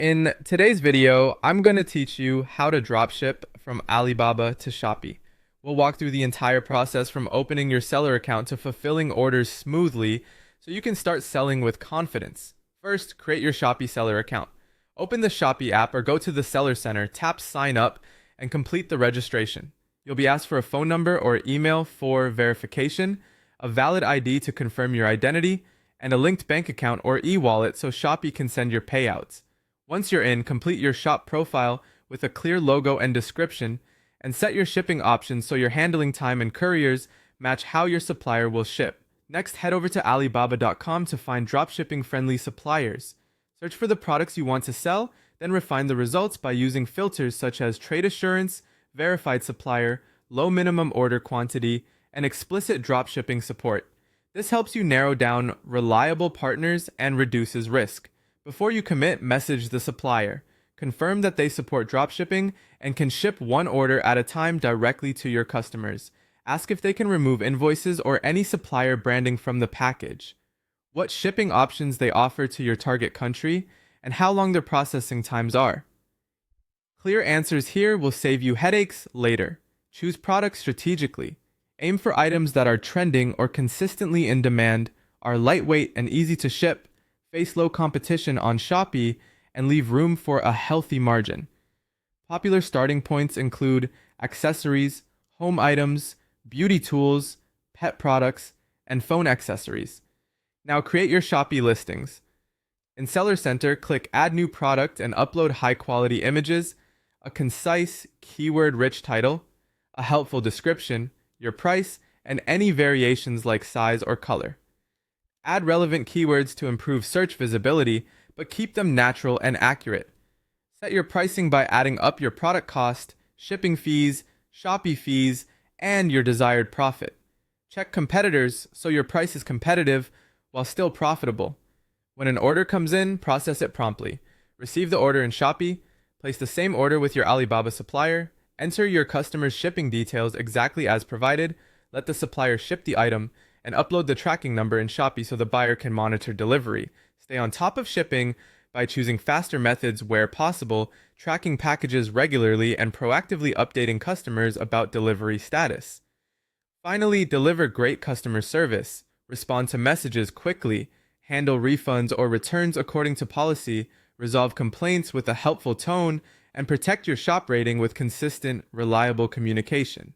In today's video, I'm going to teach you how to dropship from Alibaba to Shopee. We'll walk through the entire process from opening your seller account to fulfilling orders smoothly so you can start selling with confidence. First, create your Shopee seller account. Open the Shopee app or go to the Seller Center, tap Sign Up, and complete the registration. You'll be asked for a phone number or email for verification, a valid ID to confirm your identity, and a linked bank account or e-wallet so Shopee can send your payouts. Once you're in, complete your shop profile with a clear logo and description, and set your shipping options so your handling time and couriers match how your supplier will ship. Next, head over to Alibaba.com to find dropshipping friendly suppliers. Search for the products you want to sell, then refine the results by using filters such as trade assurance, verified supplier, low minimum order quantity, and explicit dropshipping support. This helps you narrow down reliable partners and reduces risk. Before you commit, message the supplier. Confirm that they support dropshipping and can ship one order at a time directly to your customers. Ask if they can remove invoices or any supplier branding from the package, what shipping options they offer to your target country, and how long their processing times are. Clear answers here will save you headaches later. Choose products strategically. Aim for items that are trending or consistently in demand, are lightweight and easy to ship, face low competition on Shopee, and leave room for a healthy margin. Popular starting points include accessories, home items, beauty tools, pet products, and phone accessories. Now create your Shopee listings. In Seller Center, click Add New Product and upload high-quality images, a concise, keyword-rich title, a helpful description, your price, and any variations like size or color. Add relevant keywords to improve search visibility, but keep them natural and accurate. Set your pricing by adding up your product cost, shipping fees, Shopee fees, and your desired profit. Check competitors so your price is competitive while still profitable. When an order comes in, process it promptly. Receive the order in Shopee, place the same order with your Alibaba supplier, enter your customer's shipping details exactly as provided, let the supplier ship the item, and upload the tracking number in Shopee so the buyer can monitor delivery. Stay on top of shipping by choosing faster methods where possible, tracking packages regularly, and proactively updating customers about delivery status. Finally, deliver great customer service. Respond to messages quickly, handle refunds or returns according to policy, resolve complaints with a helpful tone, and protect your shop rating with consistent, reliable communication.